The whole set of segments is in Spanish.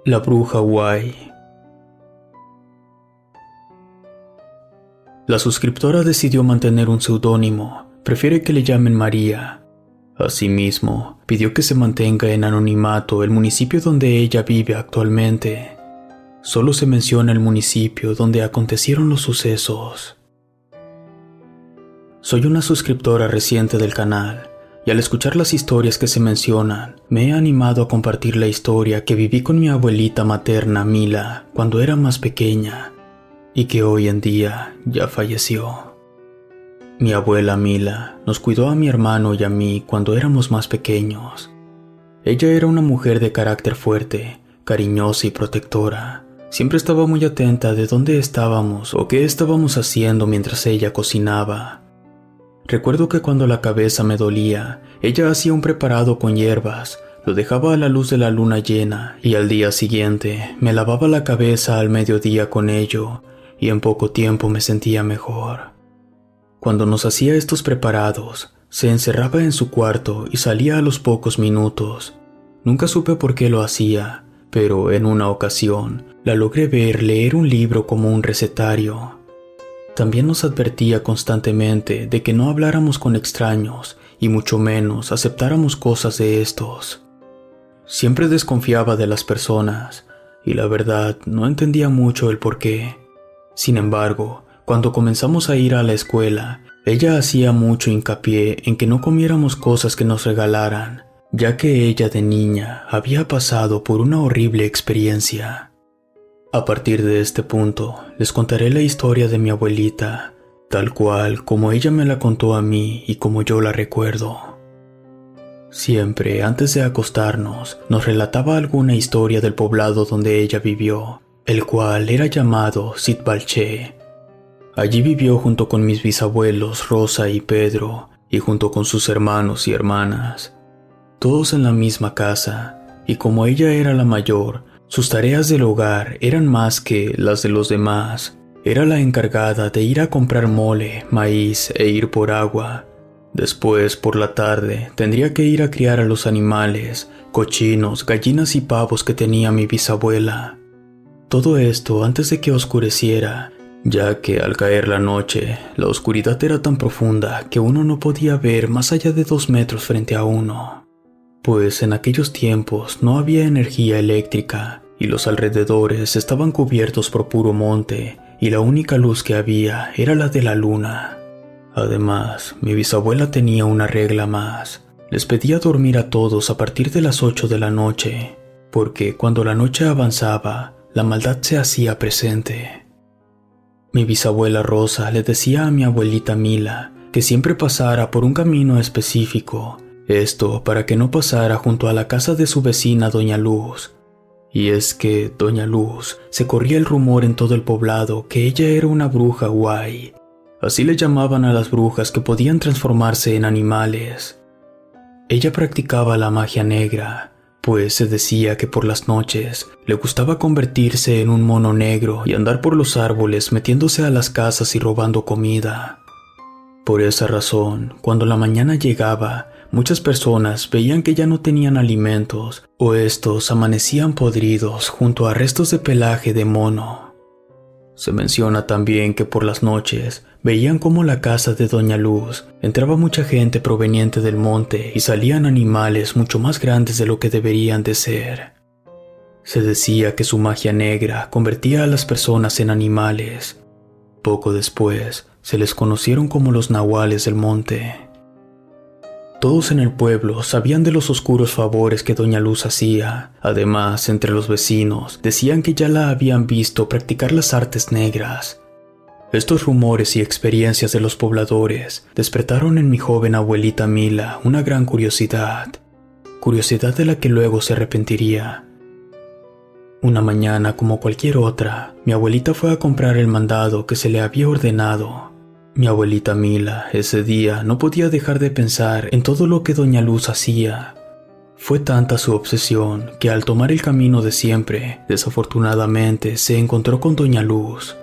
La bruja guay. La suscriptora decidió mantener un seudónimo, prefiere que le llamen María. Asimismo, pidió que se mantenga en anonimato el municipio donde ella vive actualmente. Solo se menciona el municipio donde acontecieron los sucesos. Soy una suscriptora reciente del canal, y al escuchar las historias que se mencionan, me he animado a compartir la historia que viví con mi abuelita materna Mila cuando era más pequeña, y que hoy en día ya falleció. Mi abuela Mila nos cuidó a mi hermano y a mí cuando éramos más pequeños. Ella era una mujer de carácter fuerte, cariñosa y protectora. Siempre estaba muy atenta de dónde estábamos o qué estábamos haciendo mientras ella cocinaba. Recuerdo que cuando la cabeza me dolía, ella hacía un preparado con hierbas, lo dejaba a la luz de la luna llena y al día siguiente me lavaba la cabeza al mediodía con ello y en poco tiempo me sentía mejor. Cuando nos hacía estos preparados, se encerraba en su cuarto y salía a los pocos minutos. Nunca supe por qué lo hacía, pero en una ocasión la logré ver leer un libro como un recetario. También nos advertía constantemente de que no habláramos con extraños y mucho menos aceptáramos cosas de estos. Siempre desconfiaba de las personas y la verdad no entendía mucho el porqué. Sin embargo, cuando comenzamos a ir a la escuela, ella hacía mucho hincapié en que no comiéramos cosas que nos regalaran, ya que ella de niña había pasado por una horrible experiencia. A partir de este punto, les contaré la historia de mi abuelita, tal cual como ella me la contó a mí y como yo la recuerdo. Siempre, antes de acostarnos, nos relataba alguna historia del poblado donde ella vivió, el cual era llamado Sitbalché. Allí vivió junto con mis bisabuelos Rosa y Pedro, y junto con sus hermanos y hermanas, todos en la misma casa, y como ella era la mayor, sus tareas del hogar eran más que las de los demás. Era la encargada de ir a comprar mole, maíz e ir por agua. Después, por la tarde, tendría que ir a criar a los animales, cochinos, gallinas y pavos que tenía mi bisabuela. Todo esto antes de que oscureciera, ya que al caer la noche, la oscuridad era tan profunda que uno no podía ver más allá de 2 metros frente a uno. Pues en aquellos tiempos no había energía eléctrica y los alrededores estaban cubiertos por puro monte y la única luz que había era la de la luna. Además, mi bisabuela tenía una regla más. Les pedía dormir a todos a partir de las 8 de la noche, porque cuando la noche avanzaba, la maldad se hacía presente. Mi bisabuela Rosa le decía a mi abuelita Mila que siempre pasara por un camino específico, esto para que no pasara junto a la casa de su vecina Doña Luz. Y es que Doña Luz se corría el rumor en todo el poblado que ella era una bruja guay. Así le llamaban a las brujas que podían transformarse en animales. Ella practicaba la magia negra, pues se decía que por las noches le gustaba convertirse en un mono negro y andar por los árboles metiéndose a las casas y robando comida. Por esa razón, cuando la mañana llegaba, muchas personas veían que ya no tenían alimentos o estos amanecían podridos junto a restos de pelaje de mono. Se menciona también que por las noches veían cómo la casa de Doña Luz entraba mucha gente proveniente del monte y salían animales mucho más grandes de lo que deberían de ser. Se decía que su magia negra convertía a las personas en animales. Poco después se les conocieron como los nahuales del monte. Todos en el pueblo sabían de los oscuros favores que Doña Luz hacía. Además, entre los vecinos decían que ya la habían visto practicar las artes negras. Estos rumores y experiencias de los pobladores despertaron en mi joven abuelita Mila una gran curiosidad de la que luego se arrepentiría. Una mañana, como cualquier otra, mi abuelita fue a comprar el mandado que se le había ordenado. Mi abuelita Mila, ese día, no podía dejar de pensar en todo lo que Doña Luz hacía. Fue tanta su obsesión que al tomar el camino de siempre, desafortunadamente se encontró con Doña Luz.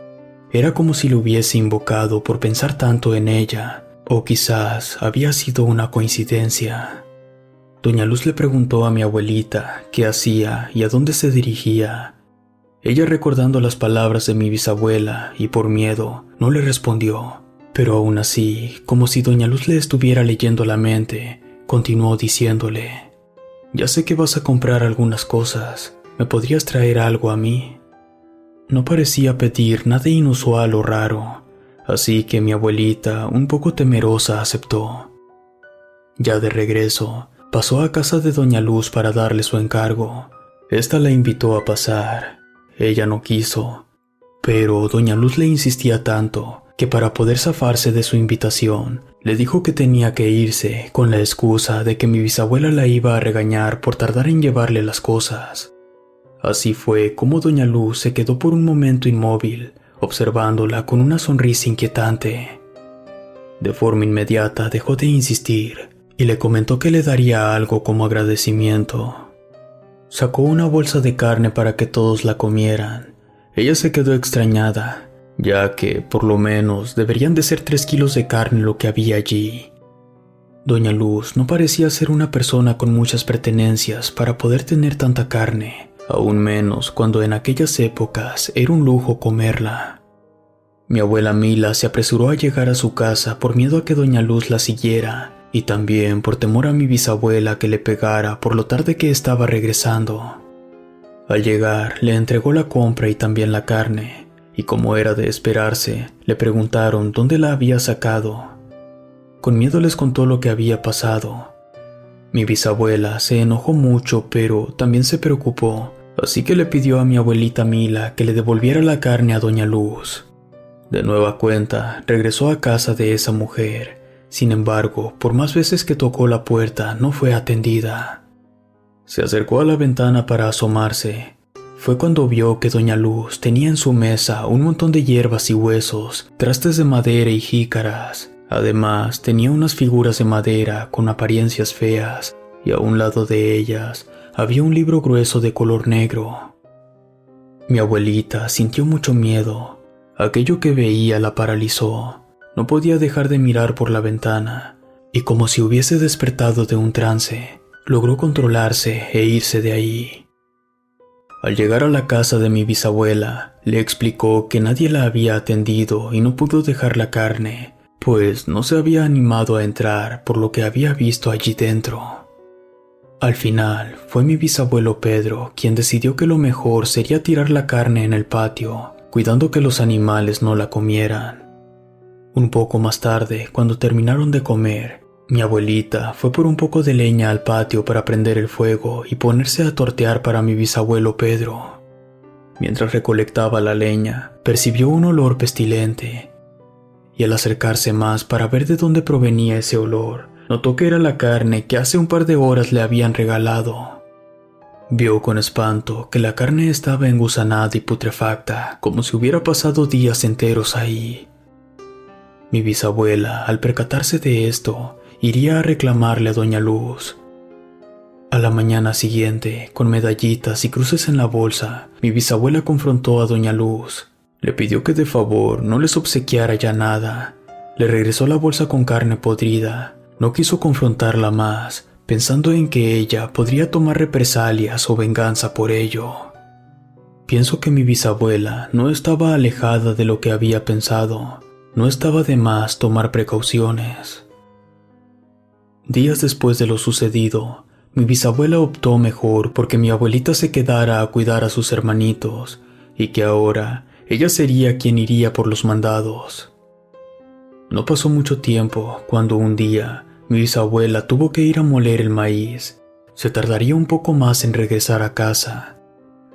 Era como si lo hubiese invocado por pensar tanto en ella, o quizás había sido una coincidencia. Doña Luz le preguntó a mi abuelita qué hacía y a dónde se dirigía. Ella, recordando las palabras de mi bisabuela y por miedo, no le respondió, pero aún así, como si Doña Luz le estuviera leyendo la mente, continuó diciéndole: «Ya sé que vas a comprar algunas cosas, ¿me podrías traer algo a mí?». No parecía pedir nada inusual o raro, así que mi abuelita, un poco temerosa, aceptó. Ya de regreso, pasó a casa de Doña Luz para darle su encargo. Esta la invitó a pasar. Ella no quiso, pero Doña Luz le insistía tanto que para poder zafarse de su invitación, le dijo que tenía que irse con la excusa de que mi bisabuela la iba a regañar por tardar en llevarle las cosas. Así fue como Doña Luz se quedó por un momento inmóvil, observándola con una sonrisa inquietante. De forma inmediata dejó de insistir y le comentó que le daría algo como agradecimiento. Sacó una bolsa de carne para que todos la comieran. Ella se quedó extrañada, ya que, por lo menos, deberían de ser 3 kilos de carne lo que había allí. Doña Luz no parecía ser una persona con muchas pertenencias para poder tener tanta carne, aún menos cuando en aquellas épocas era un lujo comerla. Mi abuela Mila se apresuró a llegar a su casa por miedo a que Doña Luz la siguiera, y también por temor a mi bisabuela que le pegara por lo tarde que estaba regresando. Al llegar, le entregó la compra y también la carne, y como era de esperarse, le preguntaron dónde la había sacado. Con miedo les contó lo que había pasado. Mi bisabuela se enojó mucho, pero también se preocupó, así que le pidió a mi abuelita Mila que le devolviera la carne a Doña Luz. De nueva cuenta, regresó a casa de esa mujer. Sin embargo, por más veces que tocó la puerta, no fue atendida. Se acercó a la ventana para asomarse. Fue cuando vio que Doña Luz tenía en su mesa un montón de hierbas y huesos, trastes de madera y jícaras. Además, tenía unas figuras de madera con apariencias feas, y a un lado de ellas había un libro grueso de color negro. Mi abuelita sintió mucho miedo. Aquello que veía la paralizó. No podía dejar de mirar por la ventana, y como si hubiese despertado de un trance, logró controlarse e irse de ahí. Al llegar a la casa de mi bisabuela, le explicó que nadie la había atendido y no pudo dejar la carne, pues no se había animado a entrar por lo que había visto allí dentro. Al final, fue mi bisabuelo Pedro quien decidió que lo mejor sería tirar la carne en el patio, cuidando que los animales no la comieran. Un poco más tarde, cuando terminaron de comer, mi abuelita fue por un poco de leña al patio para prender el fuego y ponerse a tortear para mi bisabuelo Pedro. Mientras recolectaba la leña, percibió un olor pestilente, y al acercarse más para ver de dónde provenía ese olor, notó que era la carne que hace un par de horas le habían regalado. Vio con espanto que la carne estaba engusanada y putrefacta, como si hubiera pasado días enteros ahí. Mi bisabuela, al percatarse de esto, iría a reclamarle a Doña Luz. A la mañana siguiente, con medallitas y cruces en la bolsa, mi bisabuela confrontó a Doña Luz. Le pidió que de favor no les obsequiara ya nada. Le regresó la bolsa con carne podrida. No quiso confrontarla más, pensando en que ella podría tomar represalias o venganza por ello. Pienso que mi bisabuela no estaba alejada de lo que había pensado. No estaba de más tomar precauciones. Días después de lo sucedido, mi bisabuela optó mejor porque mi abuelita se quedara a cuidar a sus hermanitos y que ahora ella sería quien iría por los mandados. No pasó mucho tiempo cuando un día mi bisabuela tuvo que ir a moler el maíz. Se tardaría un poco más en regresar a casa,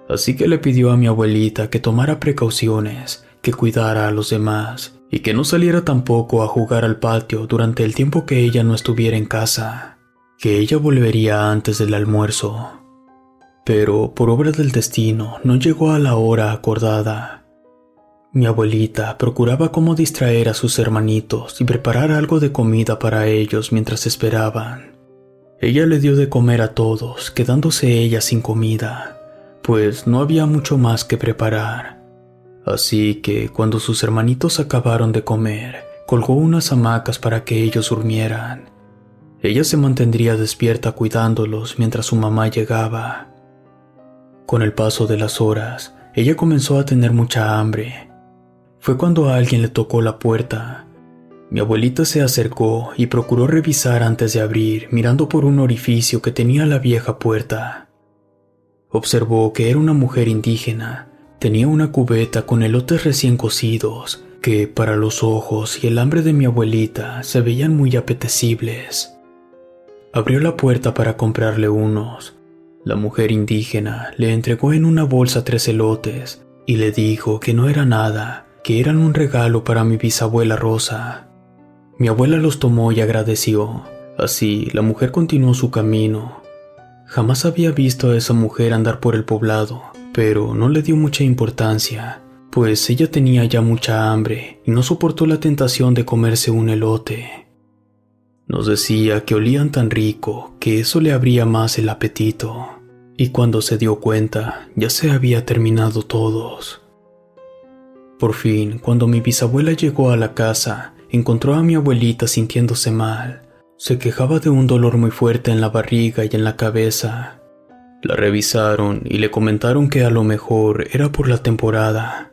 así que le pidió a mi abuelita que tomara precauciones, que cuidara a los demás y que no saliera tampoco a jugar al patio durante el tiempo que ella no estuviera en casa, que ella volvería antes del almuerzo. Pero por obra del destino no llegó a la hora acordada. Mi abuelita procuraba cómo distraer a sus hermanitos y preparar algo de comida para ellos mientras esperaban. Ella le dio de comer a todos, quedándose ella sin comida, pues no había mucho más que preparar. Así que cuando sus hermanitos acabaron de comer, colgó unas hamacas para que ellos durmieran. Ella se mantendría despierta cuidándolos mientras su mamá llegaba. Con el paso de las horas, ella comenzó a tener mucha hambre. Fue cuando a alguien le tocó la puerta. Mi abuelita se acercó y procuró revisar antes de abrir, mirando por un orificio que tenía la vieja puerta. Observó que era una mujer indígena. Tenía una cubeta con elotes recién cocidos, que para los ojos y el hambre de mi abuelita se veían muy apetecibles. Abrió la puerta para comprarle unos. La mujer indígena le entregó en una bolsa 3 elotes y le dijo que no era nada, que eran un regalo para mi bisabuela Rosa. Mi abuela los tomó y agradeció. Así, la mujer continuó su camino. Jamás había visto a esa mujer andar por el poblado, pero no le dio mucha importancia, pues ella tenía ya mucha hambre y no soportó la tentación de comerse un elote. Nos decía que olían tan rico que eso le abría más el apetito, y cuando se dio cuenta ya se había terminado todos. Por fin, cuando mi bisabuela llegó a la casa, encontró a mi abuelita sintiéndose mal. Se quejaba de un dolor muy fuerte en la barriga y en la cabeza. La revisaron y le comentaron que a lo mejor era por la temporada.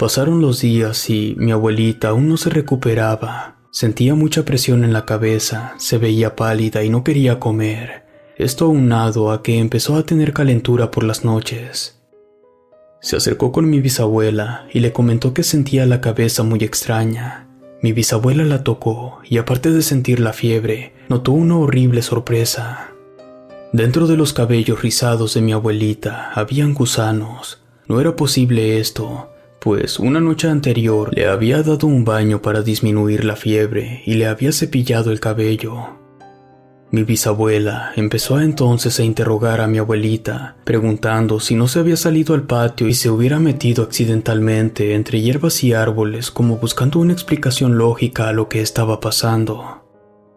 Pasaron los días y mi abuelita aún no se recuperaba. Sentía mucha presión en la cabeza, se veía pálida y no quería comer. Esto aunado a que empezó a tener calentura por las noches. Se acercó con mi bisabuela y le comentó que sentía la cabeza muy extraña. Mi bisabuela la tocó y aparte de sentir la fiebre, notó una horrible sorpresa. Dentro de los cabellos rizados de mi abuelita habían gusanos. No era posible esto, pues una noche anterior le había dado un baño para disminuir la fiebre y le había cepillado el cabello. Mi bisabuela empezó entonces a interrogar a mi abuelita, preguntando si no se había salido al patio y se hubiera metido accidentalmente entre hierbas y árboles, como buscando una explicación lógica a lo que estaba pasando.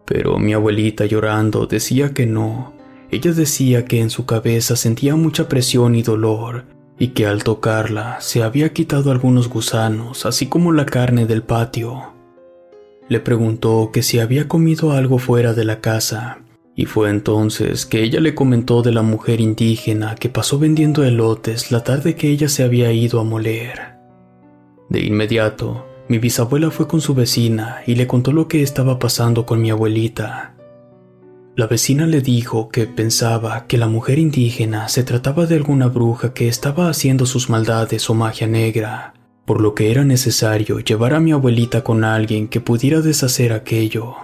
Pero mi abuelita, llorando, decía que no. Ella decía que en su cabeza sentía mucha presión y dolor, y que al tocarla se había quitado algunos gusanos, así como la carne del patio. Le preguntó que si había comido algo fuera de la casa, y fue entonces que ella le comentó de la mujer indígena que pasó vendiendo elotes la tarde que ella se había ido a moler. De inmediato, mi bisabuela fue con su vecina y le contó lo que estaba pasando con mi abuelita. La vecina le dijo que pensaba que la mujer indígena se trataba de alguna bruja que estaba haciendo sus maldades o magia negra, por lo que era necesario llevar a mi abuelita con alguien que pudiera deshacer aquello.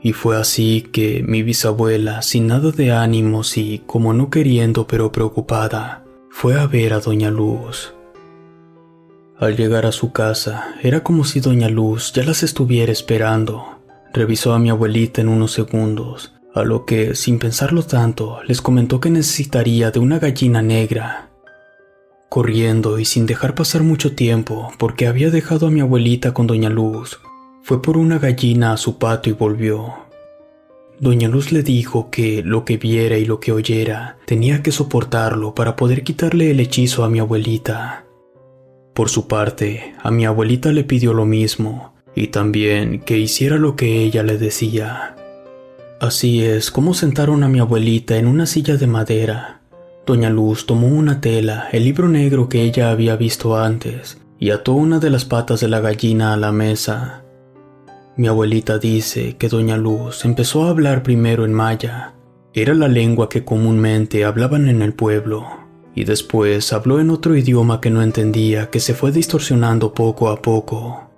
Y fue así que mi bisabuela, sin nada de ánimos y como no queriendo pero preocupada, fue a ver a Doña Luz. Al llegar a su casa, era como si Doña Luz ya las estuviera esperando. Revisó a mi abuelita en unos segundos, a lo que, sin pensarlo tanto, les comentó que necesitaría de una gallina negra. Corriendo y sin dejar pasar mucho tiempo, porque había dejado a mi abuelita con Doña Luz, fue por una gallina a su patio y volvió. Doña Luz le dijo que lo que viera y lo que oyera tenía que soportarlo para poder quitarle el hechizo a mi abuelita. Por su parte, a mi abuelita le pidió lo mismo, y también que hiciera lo que ella le decía. Así es como sentaron a mi abuelita en una silla de madera. Doña Luz tomó una tela, el libro negro que ella había visto antes, y ató una de las patas de la gallina a la mesa. Mi abuelita dice que Doña Luz empezó a hablar primero en maya. Era la lengua que comúnmente hablaban en el pueblo, y después habló en otro idioma que no entendía, que se fue distorsionando poco a poco.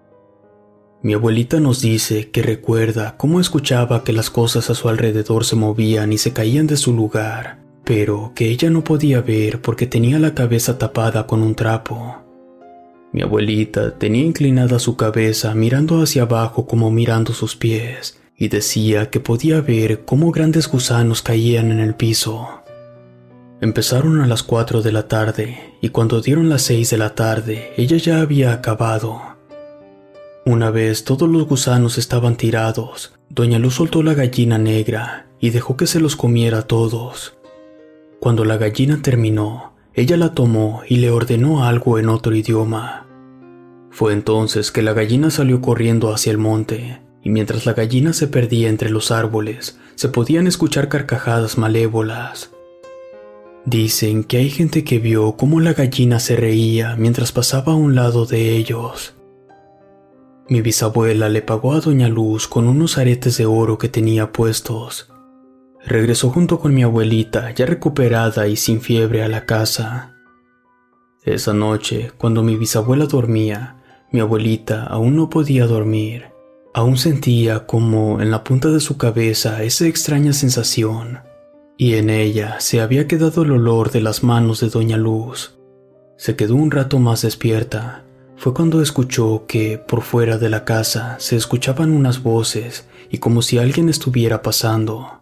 Mi abuelita nos dice que recuerda cómo escuchaba que las cosas a su alrededor se movían y se caían de su lugar, pero que ella no podía ver porque tenía la cabeza tapada con un trapo. Mi abuelita tenía inclinada su cabeza mirando hacia abajo como mirando sus pies, y decía que podía ver cómo grandes gusanos caían en el piso. Empezaron a las 4 de la tarde, y cuando dieron las 6 de la tarde, ella ya había acabado. Una vez todos los gusanos estaban tirados, Doña Luz soltó la gallina negra y dejó que se los comiera todos. Cuando la gallina terminó, ella la tomó y le ordenó algo en otro idioma. Fue entonces que la gallina salió corriendo hacia el monte. y mientras la gallina se perdía entre los árboles, se podían escuchar carcajadas malévolas. Dicen que hay gente que vio cómo la gallina se reía mientras pasaba a un lado de ellos. Mi bisabuela le pagó a Doña Luz con unos aretes de oro que tenía puestos. Regresó junto con mi abuelita, ya recuperada y sin fiebre, a la casa. Esa noche, cuando mi bisabuela dormía, mi abuelita aún no podía dormir. Aún sentía como en la punta de su cabeza esa extraña sensación, y en ella se había quedado el olor de las manos de Doña Luz. Se quedó un rato más despierta. Fue cuando escuchó que, por fuera de la casa, se escuchaban unas voces y como si alguien estuviera pasando.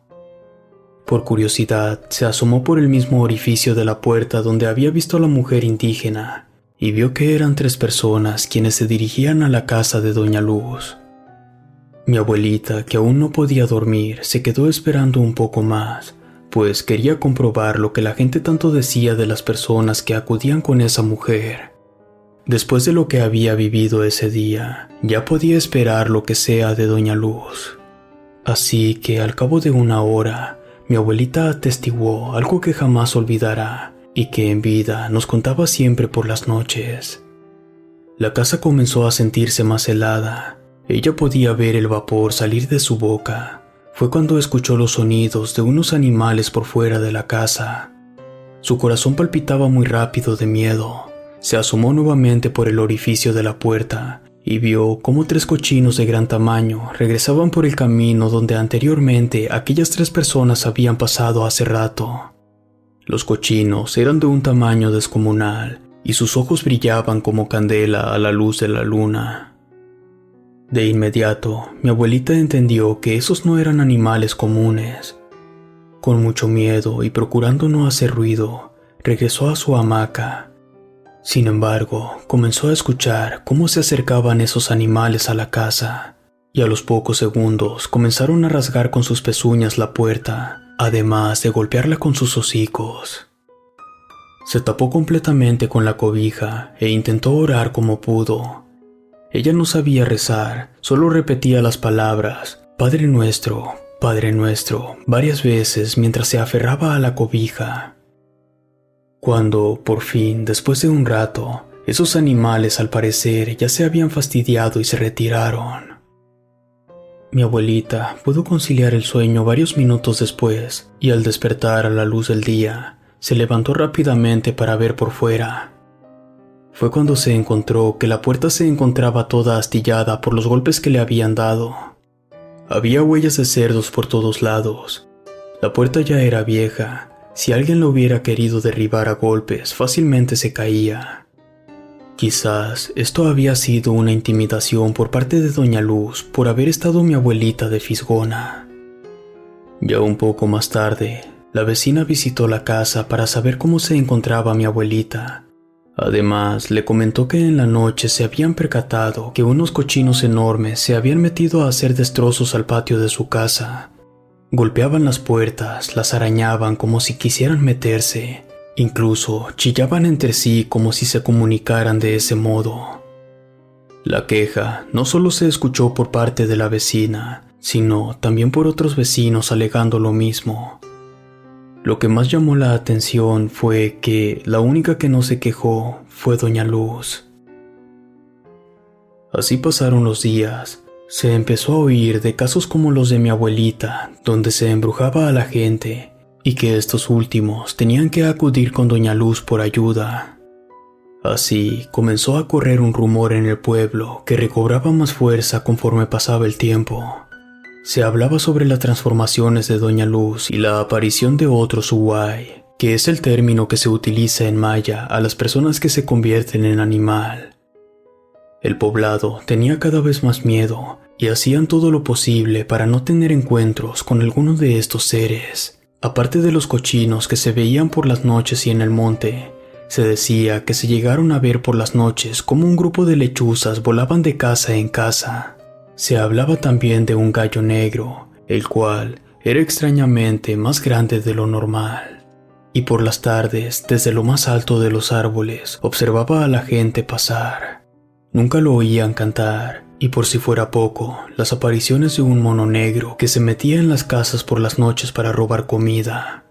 Por curiosidad, se asomó por el mismo orificio de la puerta donde había visto a la mujer indígena y vio que eran 3 personas quienes se dirigían a la casa de Doña Luz. Mi abuelita, que aún no podía dormir, se quedó esperando un poco más, pues quería comprobar lo que la gente tanto decía de las personas que acudían con esa mujer. Después de lo que había vivido ese día, ya podía esperar lo que sea de Doña Luz. Así que al cabo de 1 hora, mi abuelita atestiguó algo que jamás olvidará y que en vida nos contaba siempre por las noches. La casa comenzó a sentirse más helada. Ella podía ver el vapor salir de su boca. Fue cuando escuchó los sonidos de unos animales por fuera de la casa. Su corazón palpitaba muy rápido de miedo. Se asomó nuevamente por el orificio de la puerta y vio cómo 3 cochinos de gran tamaño regresaban por el camino donde anteriormente aquellas 3 personas habían pasado hace rato. Los cochinos eran de un tamaño descomunal y sus ojos brillaban como candela a la luz de la luna. De inmediato, mi abuelita entendió que esos no eran animales comunes. Con mucho miedo y procurando no hacer ruido, regresó a su hamaca. Sin embargo, comenzó a escuchar cómo se acercaban esos animales a la casa, y a los pocos segundos comenzaron a rasgar con sus pezuñas la puerta, además de golpearla con sus hocicos. Se tapó completamente con la cobija e intentó orar como pudo. Ella no sabía rezar, solo repetía las palabras Padre Nuestro, varias veces mientras se aferraba a la cobija. Cuando, por fin, después de un rato, esos animales al parecer ya se habían fastidiado y se retiraron. Mi abuelita pudo conciliar el sueño varios minutos después y al despertar a la luz del día, se levantó rápidamente para ver por fuera. Fue cuando se encontró que la puerta se encontraba toda astillada por los golpes que le habían dado. Había huellas de cerdos por todos lados. La puerta ya era vieja. Si alguien lo hubiera querido derribar a golpes, fácilmente se caía. Quizás esto había sido una intimidación por parte de Doña Luz por haber estado mi abuelita de fisgona. Ya un poco más tarde, la vecina visitó la casa para saber cómo se encontraba mi abuelita. Además, le comentó que en la noche se habían percatado que unos cochinos enormes se habían metido a hacer destrozos al patio de su casa. Golpeaban las puertas, las arañaban como si quisieran meterse, incluso chillaban entre sí como si se comunicaran de ese modo. La queja no solo se escuchó por parte de la vecina, sino también por otros vecinos alegando lo mismo. Lo que más llamó la atención fue que la única que no se quejó fue Doña Luz. Así pasaron los días. Se empezó a oír de casos como los de mi abuelita, donde se embrujaba a la gente, y que estos últimos tenían que acudir con Doña Luz por ayuda. Así comenzó a correr un rumor en el pueblo que recobraba más fuerza conforme pasaba el tiempo. Se hablaba sobre las transformaciones de Doña Luz y la aparición de otro Suwai, que es el término que se utiliza en maya a las personas que se convierten en animal. El poblado tenía cada vez más miedo y hacían todo lo posible para no tener encuentros con alguno de estos seres. Aparte de los cochinos que se veían por las noches y en el monte, se decía que se llegaron a ver por las noches como un grupo de lechuzas volaban de casa en casa. Se hablaba también de un gallo negro, el cual era extrañamente más grande de lo normal. Y por las tardes, desde lo más alto de los árboles, observaba a la gente pasar. Nunca lo oían cantar, Y por si fuera poco, las apariciones de un mono negro que se metía en las casas por las noches para robar comida.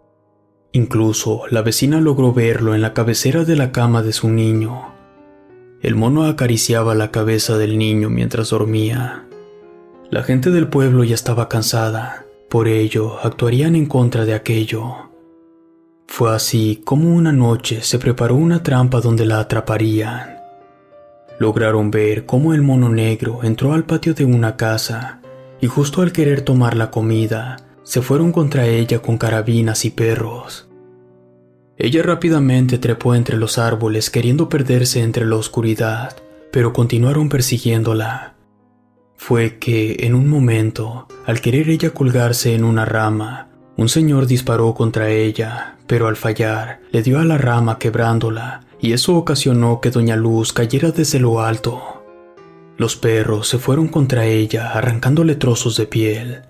Incluso la vecina logró verlo en la cabecera de la cama de su niño. El mono acariciaba la cabeza del niño mientras dormía. La gente del pueblo ya estaba cansada, por ello actuarían en contra de aquello. Fue así como una noche se preparó una trampa donde la atraparían. Lograron ver cómo el mono negro entró al patio de una casa y justo al querer tomar la comida, se fueron contra ella con carabinas y perros. Ella rápidamente trepó entre los árboles queriendo perderse entre la oscuridad, pero continuaron persiguiéndola. Fue que, en un momento, al querer ella colgarse en una rama, un señor disparó contra ella, pero al fallar, le dio a la rama quebrándola, y eso ocasionó que Doña Luz cayera desde lo alto. Los perros se fueron contra ella, arrancándole trozos de piel.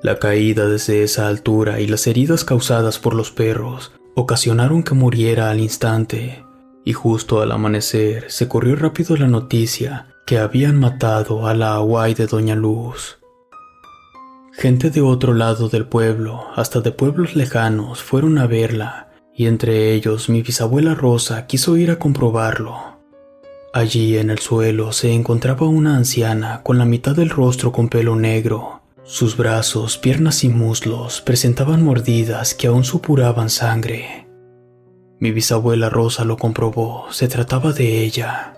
La caída desde esa altura y las heridas causadas por los perros ocasionaron que muriera al instante, y justo al amanecer se corrió rápido la noticia que habían matado a la Awai de Doña Luz. Gente de otro lado del pueblo, hasta de pueblos lejanos, fueron a verla, y entre ellos mi bisabuela Rosa quiso ir a comprobarlo. Allí en el suelo se encontraba una anciana con la mitad del rostro con pelo negro. Sus brazos, piernas y muslos presentaban mordidas que aún supuraban sangre. Mi bisabuela Rosa lo comprobó, se trataba de ella.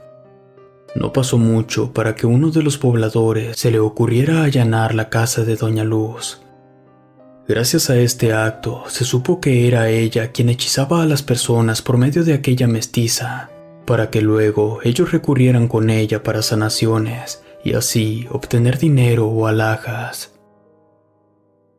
No pasó mucho para que uno de los pobladores se le ocurriera allanar la casa de Doña Luz. Gracias a este acto, se supo que era ella quien hechizaba a las personas por medio de aquella mestiza, para que luego ellos recurrieran con ella para sanaciones y así obtener dinero o alhajas.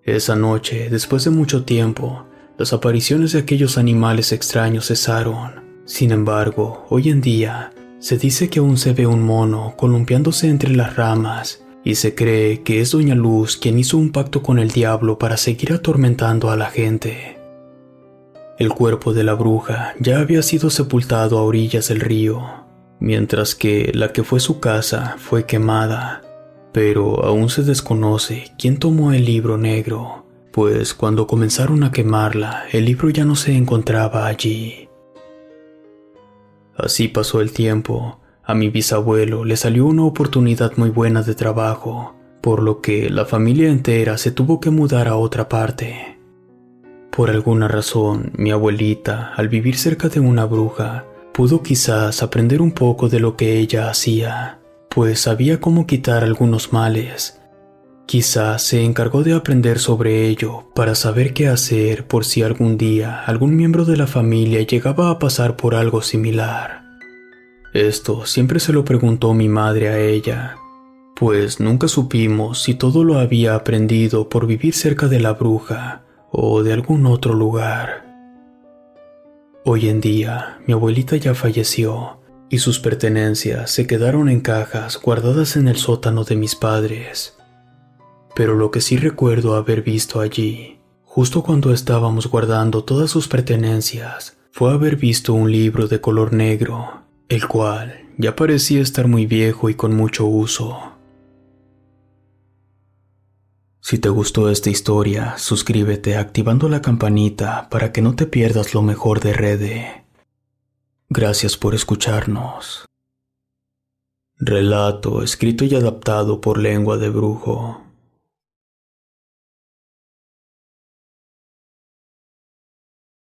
Esa noche, después de mucho tiempo, las apariciones de aquellos animales extraños cesaron. Sin embargo, hoy en día, se dice que aún se ve un mono columpiándose entre las ramas y se cree que es Doña Luz quien hizo un pacto con el diablo para seguir atormentando a la gente. El cuerpo de la bruja ya había sido sepultado a orillas del río, mientras que la que fue su casa fue quemada, pero aún se desconoce quién tomó el libro negro, pues cuando comenzaron a quemarla, el libro ya no se encontraba allí. Así pasó el tiempo. A mi bisabuelo le salió una oportunidad muy buena de trabajo, por lo que la familia entera se tuvo que mudar a otra parte. Por alguna razón, mi abuelita, al vivir cerca de una bruja, pudo quizás aprender un poco de lo que ella hacía, pues sabía cómo quitar algunos males. Quizás se encargó de aprender sobre ello para saber qué hacer por si algún día algún miembro de la familia llegaba a pasar por algo similar. Esto siempre se lo preguntó mi madre a ella, pues nunca supimos si todo lo había aprendido por vivir cerca de la bruja o de algún otro lugar. Hoy en día, mi abuelita ya falleció y sus pertenencias se quedaron en cajas guardadas en el sótano de mis padres. Pero lo que sí recuerdo haber visto allí, justo cuando estábamos guardando todas sus pertenencias, fue haber visto un libro de color negro, el cual ya parecía estar muy viejo y con mucho uso. Si te gustó esta historia, suscríbete activando la campanita para que no te pierdas lo mejor de Rede. Gracias por escucharnos. Relato escrito y adaptado por Lengua de Brujo.